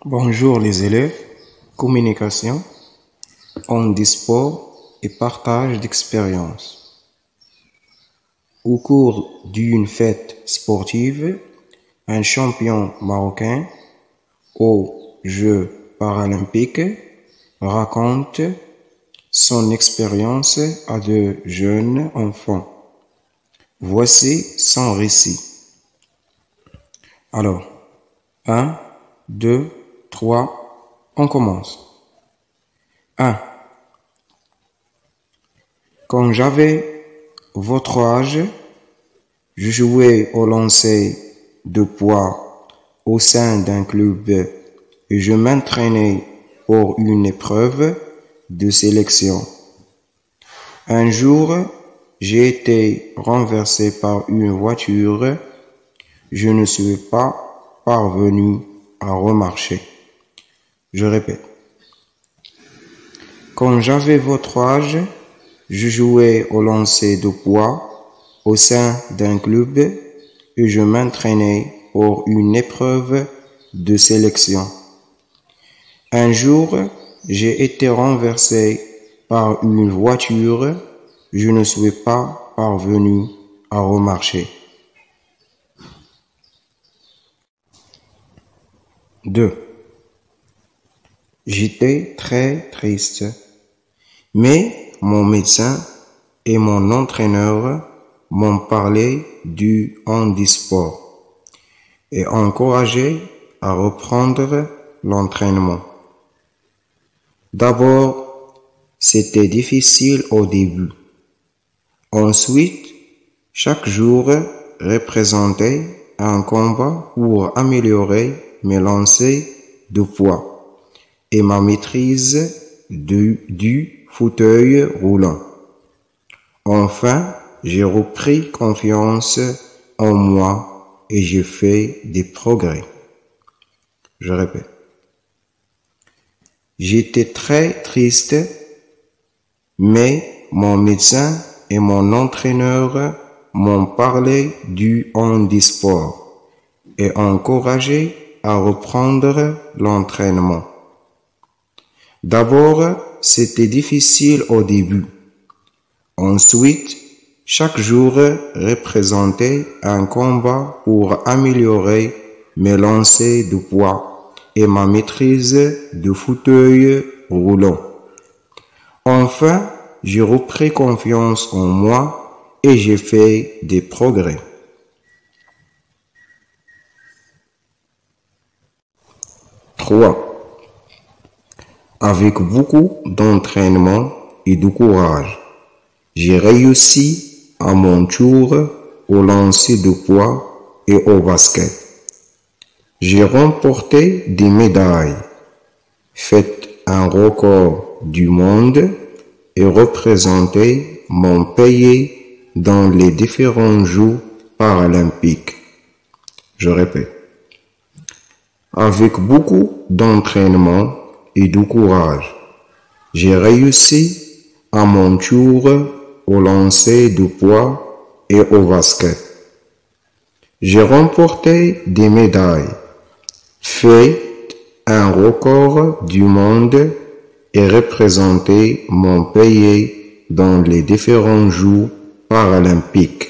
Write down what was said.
Bonjour les élèves, communication, handisport et partage d'expériences. Au cours d'une fête sportive, un champion marocain aux Jeux paralympiques raconte son expérience à de jeunes enfants. Voici son récit. Alors, 1, 2, 3, on commence. 1. Quand j'avais votre âge, je jouais au lancer de poids au sein d'un club et je m'entraînais pour une épreuve de sélection. Un jour, j'ai été renversé par une voiture. Je ne suis pas parvenu à remarcher. Je répète. Quand j'avais votre âge, je jouais au lancer de poids au sein d'un club et je m'entraînais pour une épreuve de sélection. Un jour, j'ai été renversé par une voiture. Je ne suis pas parvenu à remarcher. 2. J'étais très triste, mais mon médecin et mon entraîneur m'ont parlé du handisport et encouragé à reprendre l'entraînement. D'abord, c'était difficile au début. Ensuite, chaque jour représentait un combat pour améliorer mes lancers de poids et ma maîtrise du fauteuil roulant. Enfin, j'ai repris confiance en moi et j'ai fait des progrès. Je répète. J'étais très triste, mais mon médecin et mon entraîneur m'ont parlé du handisport et encouragé à reprendre l'entraînement. D'abord, c'était difficile au début. Ensuite, chaque jour représentait un combat pour améliorer mes lancers de poids et ma maîtrise du fauteuil roulant. Enfin, j'ai repris confiance en moi et j'ai fait des progrès. 3. Avec beaucoup d'entraînement et de courage, j'ai réussi à mon tour au lancer de poids et au basket. J'ai remporté des médailles, fait un record du monde et représenté mon pays dans les différents Jeux paralympiques. Je répète. Avec beaucoup d'entraînement et de courage, j'ai réussi à mon tour au lancer de poids et au basket. J'ai remporté des médailles, fait un record du monde et représenté mon pays dans les différents Jeux paralympiques.